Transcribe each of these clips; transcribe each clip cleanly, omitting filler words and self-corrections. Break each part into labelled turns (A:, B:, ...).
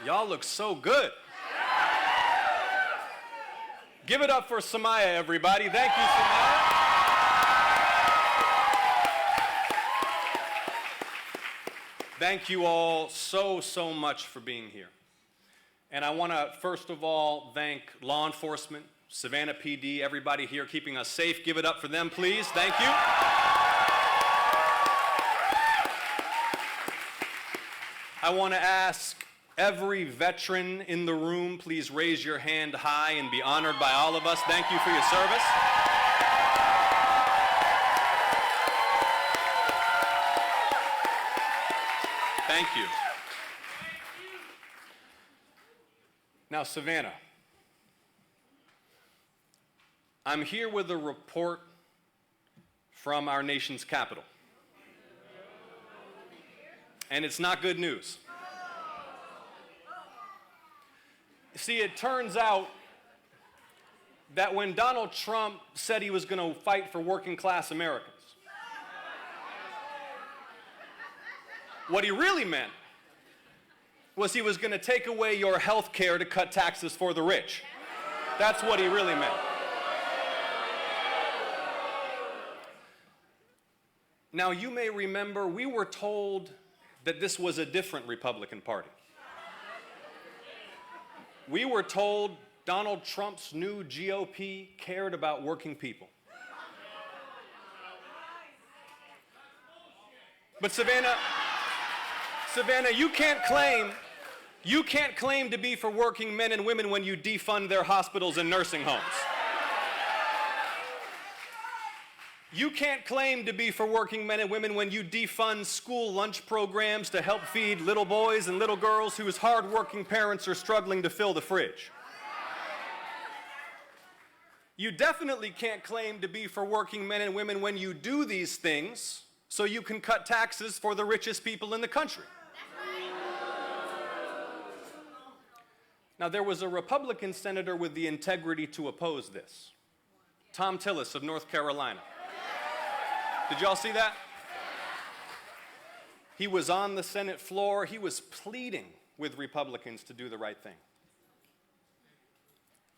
A: Y'all look so good. Give it up for Samaya, everybody. Thank you, Samaya. Thank you all so much for being here. And I want to, first of all, thank law enforcement, Savannah PD, everybody here keeping us safe. Give it up for them, please. Thank you. I want to ask every veteran in the room, please raise your hand high and be honored by all of us. Thank you for your service. Thank you. Now, Savannah, I'm here with a report from our nation's capital. And it's not good news. See, it turns out that when Donald Trump said he was going to fight for working class Americans, what he really meant was he was going to take away your health care to cut taxes for the rich. That's what he really meant. Now, you may remember we were told that this was a different Republican Party. We were told Donald Trump's new GOP cared about working people. But Savannah, you can't claim to be for working men and women when you defund their hospitals and nursing homes. You can't claim to be for working men and women when you defund school lunch programs to help feed little boys and little girls whose hard-working parents are struggling to fill the fridge. You definitely can't claim to be for working men and women when you do these things so you can cut taxes for the richest people in the country. Now, there was a Republican senator with the integrity to oppose this, Tom Tillis of North Carolina. Did y'all see that? He was on the Senate floor. He was pleading with Republicans to do the right thing.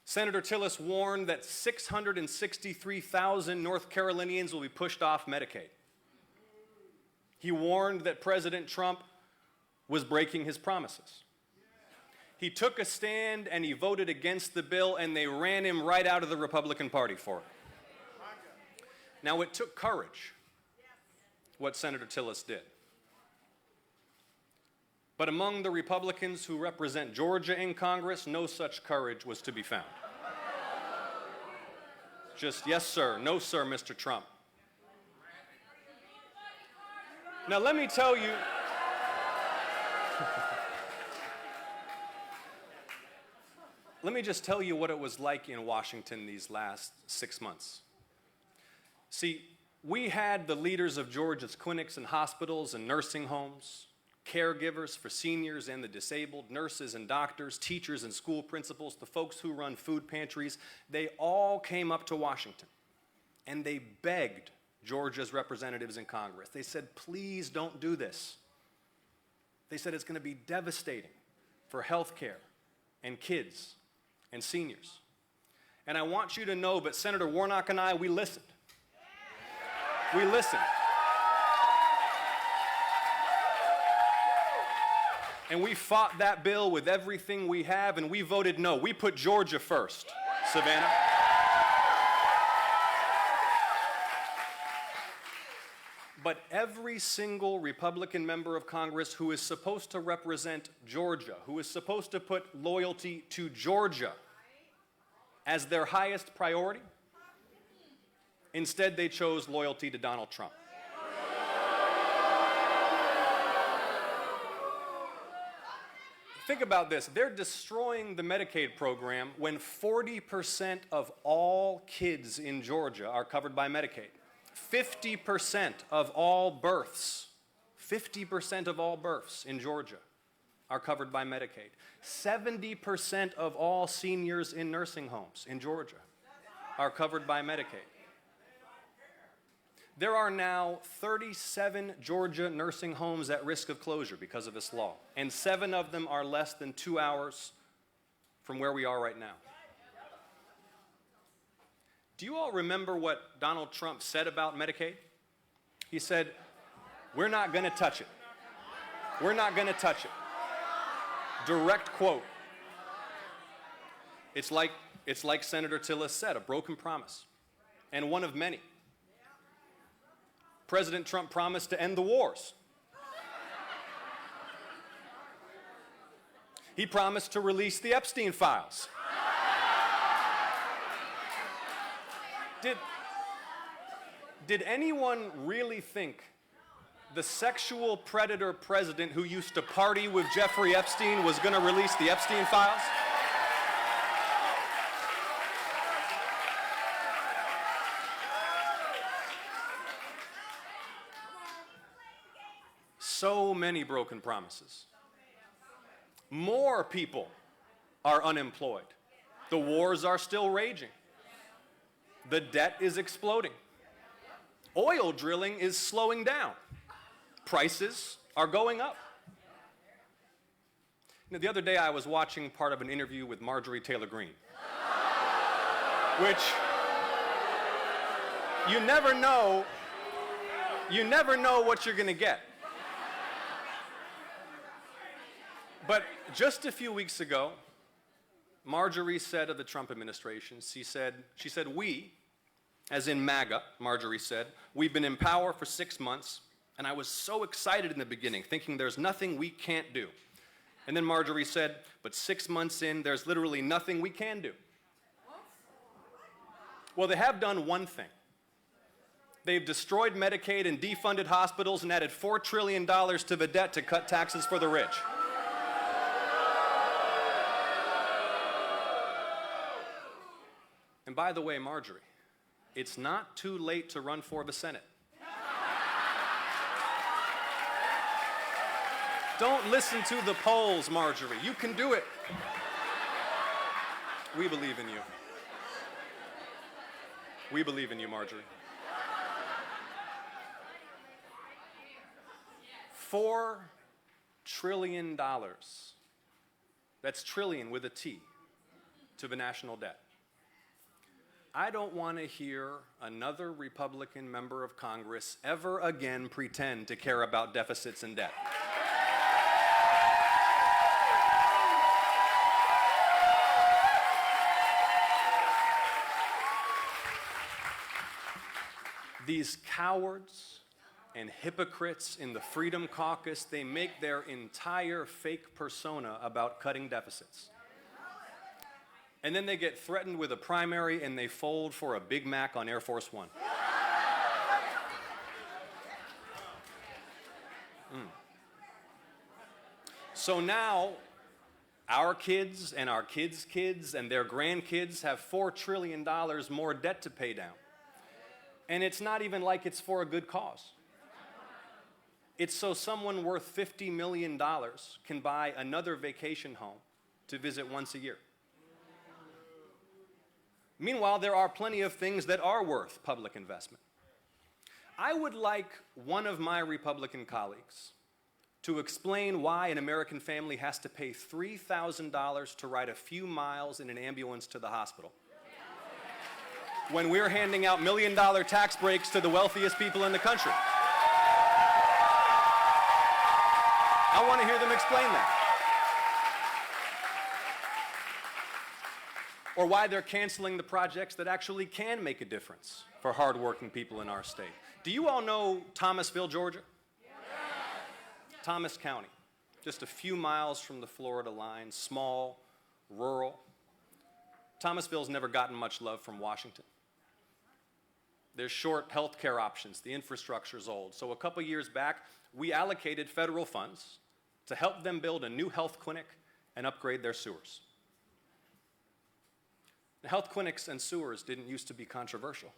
A: Senator Tillis warned that 663,000 North Carolinians will be pushed off Medicaid. He warned that President Trump was breaking his promises. He took a stand and he voted against the bill, and they ran him right out of the Republican Party for it. Now, it took courage, what Senator Tillis did. But among the Republicans who represent Georgia in Congress, no such courage was to be found. Just, yes, sir, no, sir, Mr. Trump. Now, let me tell you, let me just tell you what it was like in Washington these last 6 months. See, we had the leaders of Georgia's clinics and hospitals and nursing homes, caregivers for seniors and the disabled, nurses and doctors, teachers and school principals, the folks who run food pantries. They all came up to Washington and they begged Georgia's representatives in Congress. They said, please don't do this. They said it's going to be devastating for health care and kids and seniors. And I want you to know, but Senator Warnock and I, we listened. We listened. And we fought that bill with everything we have, and we voted no. We put Georgia first, Savannah. But every single Republican member of Congress who is supposed to represent Georgia, who is supposed to put loyalty to Georgia as their highest priority, instead they chose loyalty to Donald Trump. Think about this. They're destroying the Medicaid program when 40% of all kids in Georgia are covered by Medicaid. 50% of all births, 50% of all births in Georgia are covered by Medicaid. 70% of all seniors in nursing homes in Georgia are covered by Medicaid. There are now 37 Georgia nursing homes at risk of closure because of this law, and 7 of them are less than 2 hours from where we are right now. Do you all remember what Donald Trump said about Medicaid? He said, "We're not going to touch it. We're not going to touch it." Direct quote. It's like Senator Tillis said, a broken promise, and one of many. President Trump promised to end the wars. He promised to release the Epstein files. Did anyone really think the sexual predator president who used to party with Jeffrey Epstein was going to release the Epstein files? So many broken promises. More people are unemployed. The wars are still raging. The debt is exploding. Oil drilling is slowing down. Prices are going up. Now, the other day I was watching part of an interview with Marjorie Taylor Greene, which you never know what you're going to get. But just a few weeks ago, Marjorie said of the Trump administration, she said, "We, as in MAGA," Marjorie said, "we've been in power for 6 months, and I was so excited in the beginning, thinking there's nothing we can't do." And then Marjorie said, "But 6 months in, there's literally nothing we can do." Well, they have done one thing. They've destroyed Medicaid and defunded hospitals and added $4 trillion to the debt to cut taxes for the rich. And by the way, Marjorie, it's not too late to run for the Senate. Don't listen to the polls, Marjorie. You can do it. We believe in you. We believe in you, Marjorie. $4 trillion. That's trillion with a T, to the national debt. I don't want to hear another Republican member of Congress ever again pretend to care about deficits and debt. These cowards and hypocrites in the Freedom Caucus, they make their entire fake persona about cutting deficits. And then they get threatened with a primary and they fold for a Big Mac on Air Force One. So now, our kids and our kids' kids and their grandkids have $4 trillion more debt to pay down. And it's not even like it's for a good cause. It's so someone worth $50 million can buy another vacation home to visit once a year. Meanwhile, there are plenty of things that are worth public investment. I would like one of my Republican colleagues to explain why an American family has to pay $3,000 to ride a few miles in an ambulance to the hospital, when we're handing out $1 million tax breaks to the wealthiest people in the country. I want to hear them explain that. Or why they're canceling the projects that actually can make a difference for hardworking people in our state. Do you all know Thomasville, Georgia? Yes. Thomas County, just a few miles from the Florida line, small, rural. Thomasville's never gotten much love from Washington. There's short health care options. The infrastructure's old. So a couple years back, we allocated federal funds to help them build a new health clinic and upgrade their sewers. The health clinics and sewers didn't used to be controversial.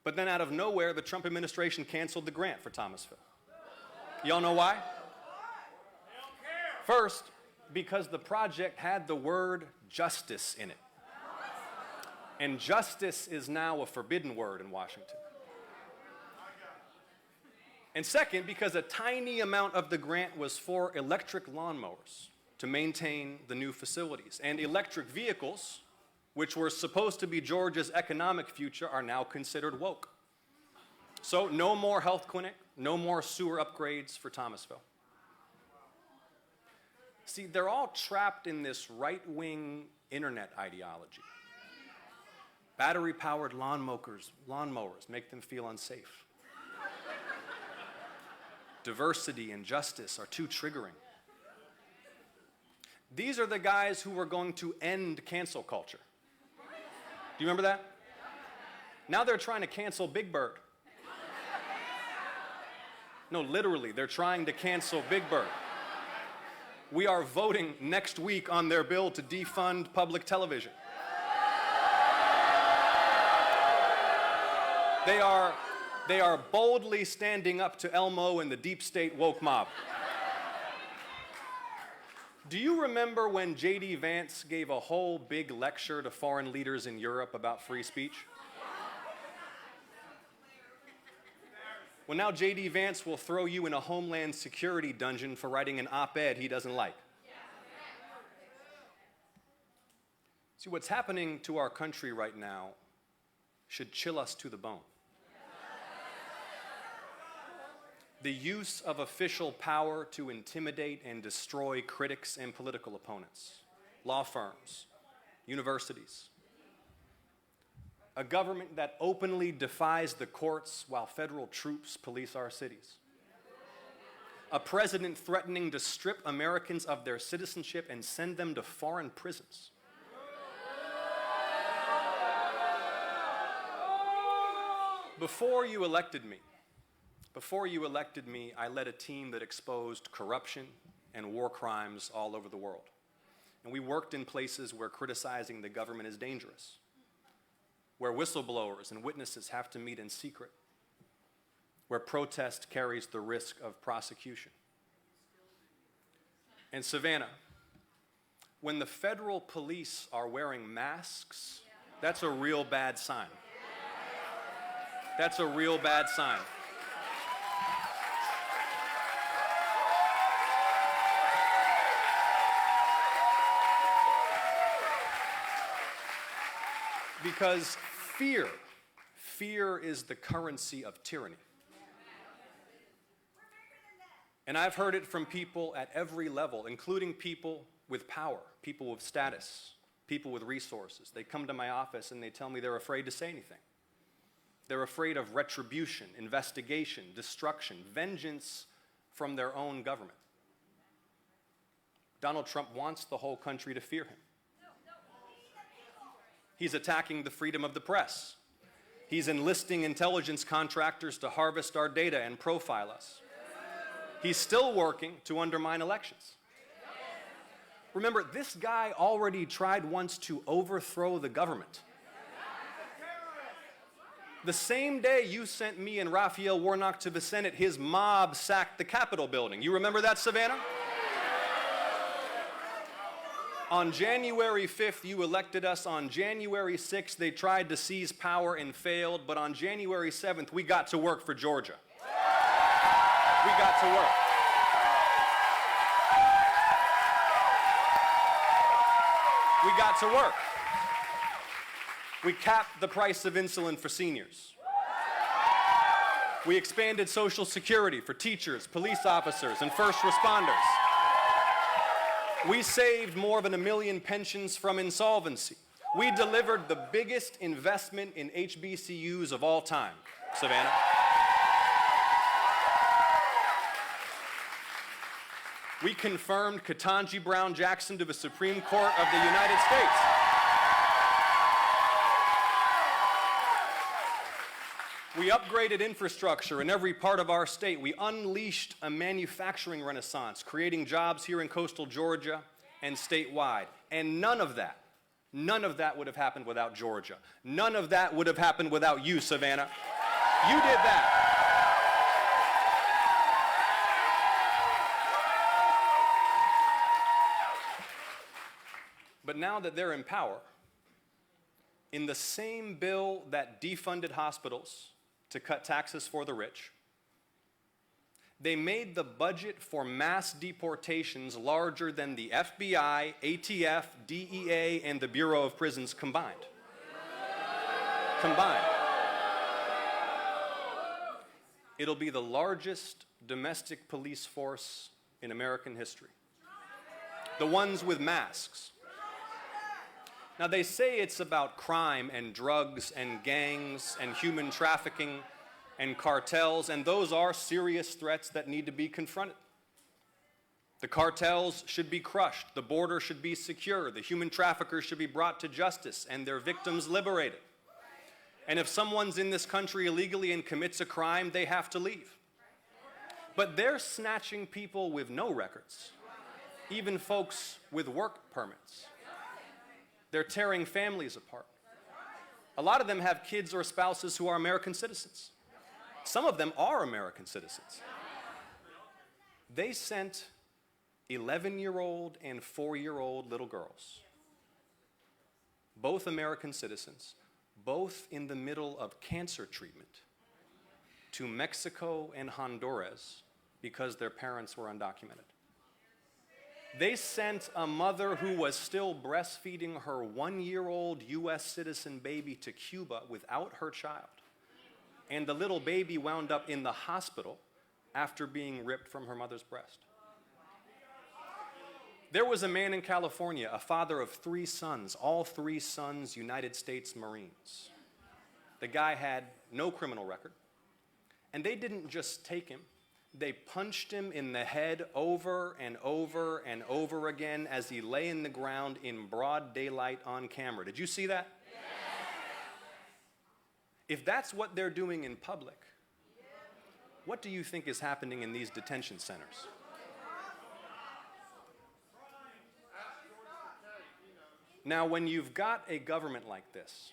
A: But then out of nowhere, the Trump administration canceled the grant for Thomasville. Y'all know why? First, because the project had the word justice in it. And justice is now a forbidden word in Washington. And second, because a tiny amount of the grant was for electric lawnmowers to maintain the new facilities. And electric vehicles, which were supposed to be Georgia's economic future, are now considered woke. So no more health clinic, no more sewer upgrades for Thomasville. See, they're all trapped in this right-wing internet ideology. Battery-powered lawnmowers make them feel unsafe. Diversity and justice are too triggering. These are the guys who were going to end cancel culture. Do you remember that? Now they're trying to cancel Big Bird. No, literally, they're trying to cancel Big Bird. We are voting next week on their bill to defund public television. They are boldly standing up to Elmo and the deep state woke mob. Do you remember when J.D. Vance gave a whole big lecture to foreign leaders in Europe about free speech? Well, now J.D. Vance will throw you in a Homeland Security dungeon for writing an op-ed he doesn't like. See, what's happening to our country right now should chill us to the bone. The use of official power to intimidate and destroy critics and political opponents, law firms, universities. A government that openly defies the courts while federal troops police our cities. A president threatening to strip Americans of their citizenship and send them to foreign prisons. Before you elected me, I led a team that exposed corruption and war crimes all over the world. And we worked in places where criticizing the government is dangerous, where whistleblowers and witnesses have to meet in secret, where protest carries the risk of prosecution. And Savannah, when the federal police are wearing masks, that's a real bad sign. That's a real bad sign. Because fear is the currency of tyranny. And I've heard it from people at every level, including people with power, people with status, people with resources. They come to my office and they tell me they're afraid to say anything. They're afraid of retribution, investigation, destruction, vengeance from their own government. Donald Trump wants the whole country to fear him. He's attacking the freedom of the press. He's enlisting intelligence contractors to harvest our data and profile us. He's still working to undermine elections. Remember, this guy already tried once to overthrow the government. The same day you sent me and Raphael Warnock to the Senate, his mob sacked the Capitol building. You remember that, Savannah? On January 5th, you elected us. On January 6th, they tried to seize power and failed. But on January 7th, we got to work for Georgia. We got to work. We got to work. We capped the price of insulin for seniors. We expanded Social Security for teachers, police officers, and first responders. We saved more than 1 million pensions from insolvency. We delivered the biggest investment in HBCUs of all time, Savannah. We confirmed Ketanji Brown Jackson to the Supreme Court of the United States. We upgraded infrastructure in every part of our state. We unleashed a manufacturing renaissance, creating jobs here in coastal Georgia and statewide. And none of that would have happened without Georgia. None of that would have happened without you, Savannah. You did that. But now that they're in power, In the same bill that defunded hospitals to cut taxes for the rich, they made the budget for mass deportations larger than the FBI, ATF, DEA, and the Bureau of Prisons combined. It'll be the largest domestic police force in American history. The ones with masks. Now, they say it's about crime and drugs and gangs and human trafficking and cartels, and those are serious threats that need to be confronted. The cartels should be crushed, the border should be secure, the human traffickers should be brought to justice, and their victims liberated. And if someone's in this country illegally and commits a crime, they have to leave. But they're snatching people with no records, even folks with work permits. They're tearing families apart. A lot of them have kids or spouses who are American citizens. Some of them are American citizens. They sent 11-year-old and 4-year-old little girls, both American citizens, both in the middle of cancer treatment, to Mexico and Honduras because their parents were undocumented. They sent a mother who was still breastfeeding her 1-year-old US citizen baby to Cuba without her child. And the little baby wound up in the hospital after being ripped from her mother's breast. There was a man in California, a father of 3 sons, all 3 sons United States Marines. The guy had no criminal record. And they didn't just take him, they punched him in the head over and over and over again as he lay in the ground in broad daylight on camera. Did you see that? Yes. If that's what they're doing in public, what do you think is happening in these detention centers? Now, when you've got a government like this,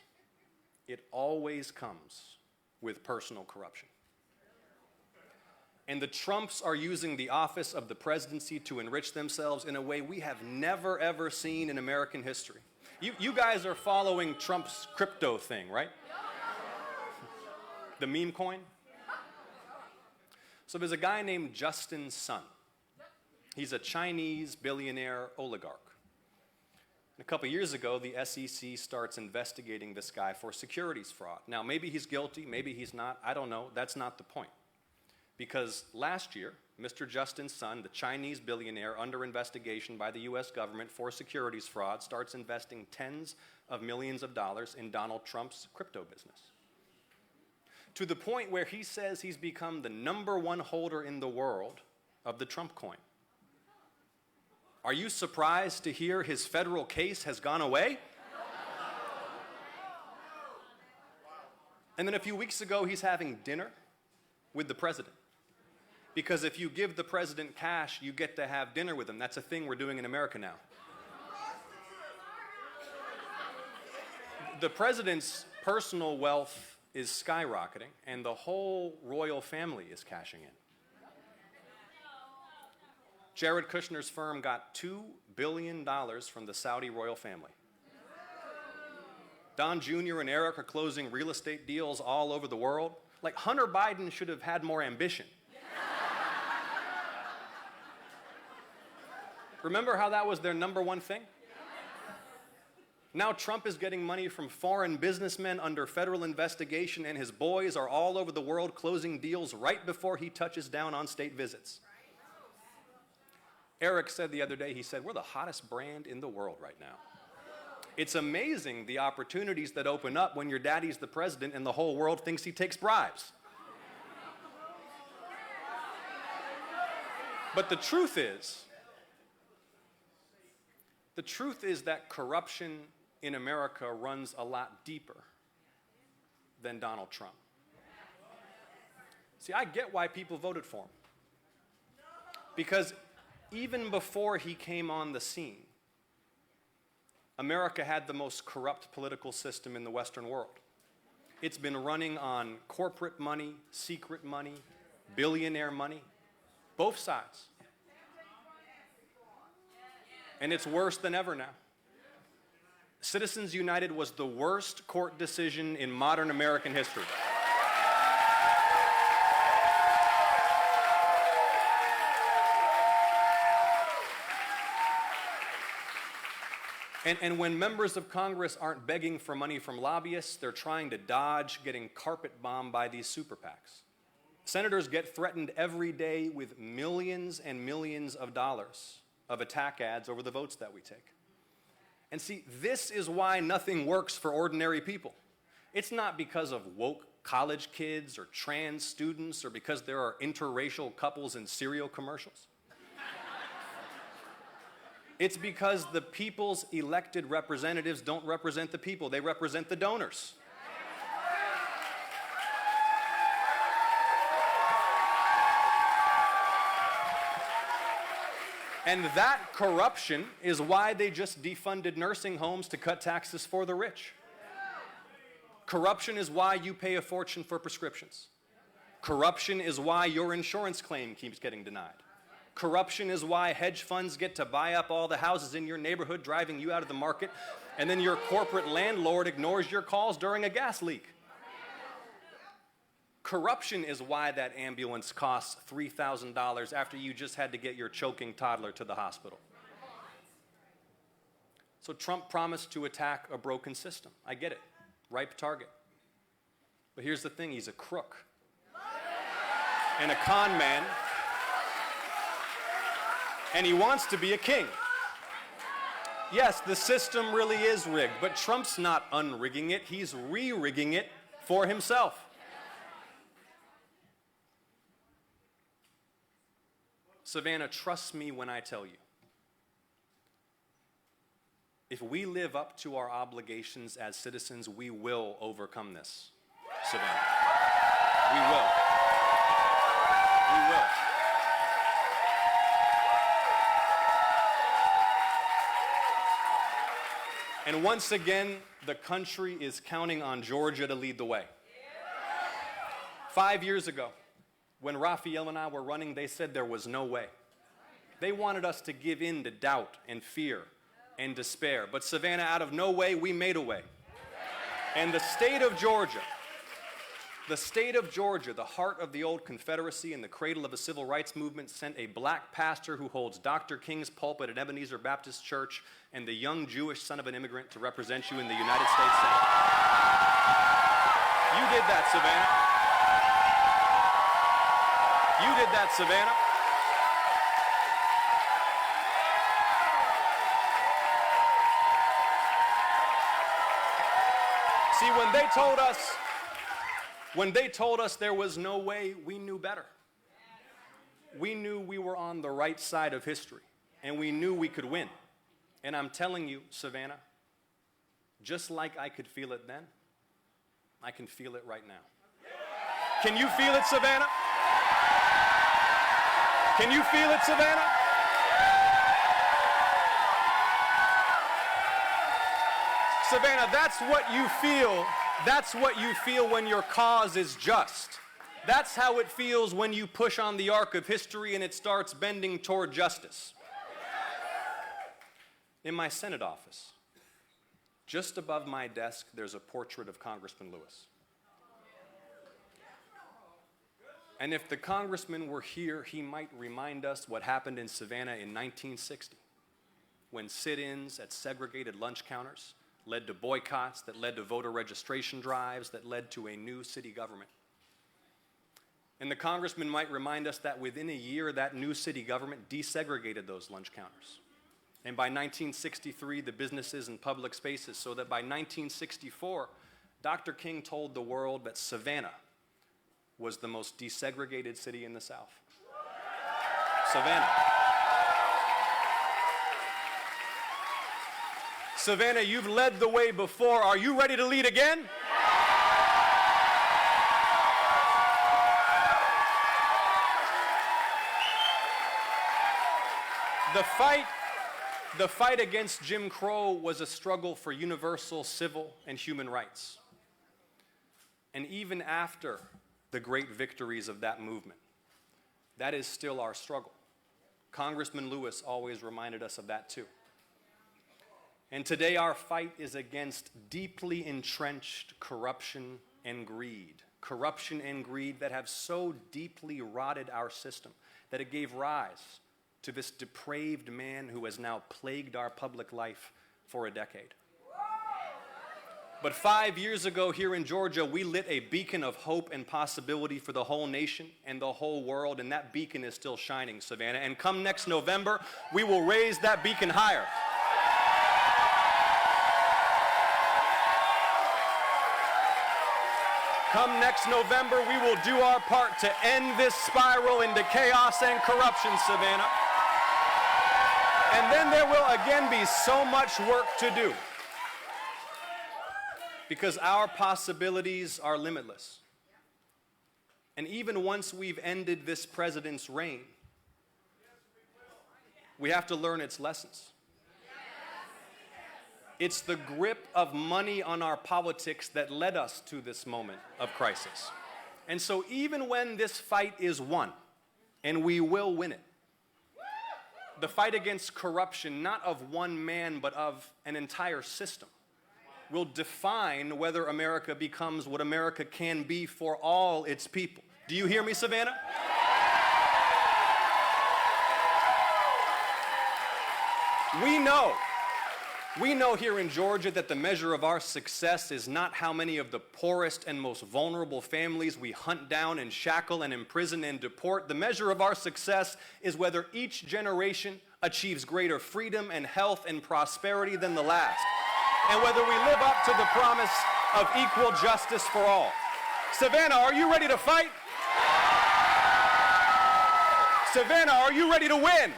A: it always comes with personal corruption. And the Trumps are using the office of the presidency to enrich themselves in a way we have never, ever seen in American history. You guys are following Trump's crypto thing, right? The meme coin? So there's a guy named Justin Sun. He's a Chinese billionaire oligarch. A couple years ago, the SEC starts investigating this guy for securities fraud. Now, maybe he's guilty, maybe he's not, I don't know. That's not the point. Because last year, Mr. Justin Sun, the Chinese billionaire under investigation by the US government for securities fraud, starts investing tens of millions of dollars in Donald Trump's crypto business. To the point where he says he's become the #1 holder in the world of the Trump coin. Are you surprised to hear his federal case has gone away? And then a few weeks ago, he's having dinner with the president. Because if you give the president cash, you get to have dinner with him. That's a thing we're doing in America now. The president's personal wealth is skyrocketing, and the whole royal family is cashing in. Jared Kushner's firm got $2 billion from the Saudi royal family. Don Jr. and Eric are closing real estate deals all over the world. Like, Hunter Biden should have had more ambition. Remember how that was their #1 thing? Now Trump is getting money from foreign businessmen under federal investigation, and his boys are all over the world closing deals right before he touches down on state visits. Eric said the other day, he said, we're the hottest brand in the world right now. It's amazing the opportunities that open up when your daddy's the president and the whole world thinks he takes bribes. But the truth is that corruption in America runs a lot deeper than Donald Trump. See, I get why people voted for him. Because even before he came on the scene, America had the most corrupt political system in the Western world. It's been running on corporate money, secret money, billionaire money, both sides. And it's worse than ever now. Citizens United was the worst court decision in modern American history. And when members of Congress aren't begging for money from lobbyists, they're trying to dodge getting carpet bombed by these super PACs. Senators get threatened every day with millions and millions of dollars of attack ads over the votes that we take. And see, this is why nothing works for ordinary people. It's not because of woke college kids or trans students or because there are interracial couples in cereal commercials. It's because the people's elected representatives don't represent the people, they represent the donors. And that corruption is why they just defunded nursing homes to cut taxes for the rich. Corruption is why you pay a fortune for prescriptions. Corruption is why your insurance claim keeps getting denied. Corruption is why hedge funds get to buy up all the houses in your neighborhood, driving you out of the market, and then your corporate landlord ignores your calls during a gas leak. Corruption is why that ambulance costs $3,000 after you just had to get your choking toddler to the hospital. So Trump promised to attack a broken system. I get it. Ripe target. But here's the thing, he's a crook and a con man, and he wants to be a king. Yes, the system really is rigged, but Trump's not unrigging it, he's re-rigging it for himself. Savannah, trust me when I tell you, if we live up to our obligations as citizens, we will overcome this, Savannah. We will. We will. And once again, the country is counting on Georgia to lead the way. 5 years ago, when Raphael and I were running, they said there was no way. They wanted us to give in to doubt and fear and despair. But Savannah, out of no way, we made a way. And the state of Georgia, the heart of the old Confederacy and the cradle of the civil rights movement, sent a black pastor who holds Dr. King's pulpit at Ebenezer Baptist Church and the young Jewish son of an immigrant to represent you in the United States Senate. You did that, Savannah. You did that, Savannah. See, when they told us there was no way, we knew better. We knew we were on the right side of history, and we knew we could win. And I'm telling you, Savannah, just like I could feel it then, I can feel it right now. Can you feel it, Savannah? Can you feel it, Savannah? Savannah, that's what you feel. That's what you feel when your cause is just. That's how it feels when you push on the arc of history and it starts bending toward justice. In my Senate office, just above my desk, there's a portrait of Congressman Lewis. And if the congressman were here, he might remind us what happened in Savannah in 1960, when sit-ins at segregated lunch counters led to boycotts, that led to voter registration drives, that led to a new city government. And the congressman might remind us that within a year, that new city government desegregated those lunch counters. And by 1963, the businesses and public spaces, so that by 1964, Dr. King told the world that Savannah was the most desegregated city in the South. Savannah. Savannah, you've led the way before. Are you ready to lead again? The fight against Jim Crow was a struggle for universal civil and human rights. And even after the great victories of that movement, that is still our struggle. Congressman Lewis always reminded us of that too. And today our fight is against deeply entrenched corruption and greed. Corruption and greed that have so deeply rotted our system that it gave rise to this depraved man who has now plagued our public life for a decade. But 5 years ago here in Georgia, we lit a beacon of hope and possibility for the whole nation and the whole world, and that beacon is still shining, Savannah. And come next November, we will raise that beacon higher. Come next November, we will do our part to end this spiral into chaos and corruption, Savannah. And then there will again be so much work to do, because our possibilities are limitless. And even once we've ended this president's reign, we have to learn its lessons. It's the grip of money on our politics that led us to this moment of crisis. And so even when this fight is won, and we will win it, the fight against corruption, not of one man, but of an entire system, will define whether America becomes what America can be for all its people. Do you hear me, Savannah? We know here in Georgia that the measure of our success is not how many of the poorest and most vulnerable families we hunt down and shackle and imprison and deport. The measure of our success is whether each generation achieves greater freedom and health and prosperity than the last, and whether we live up to the promise of equal justice for all. Savannah, are you ready to fight? Savannah, are you ready to win?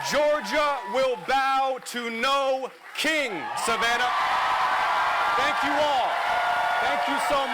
A: Georgia will bow to no king, Savannah. Thank you all. Thank you so much.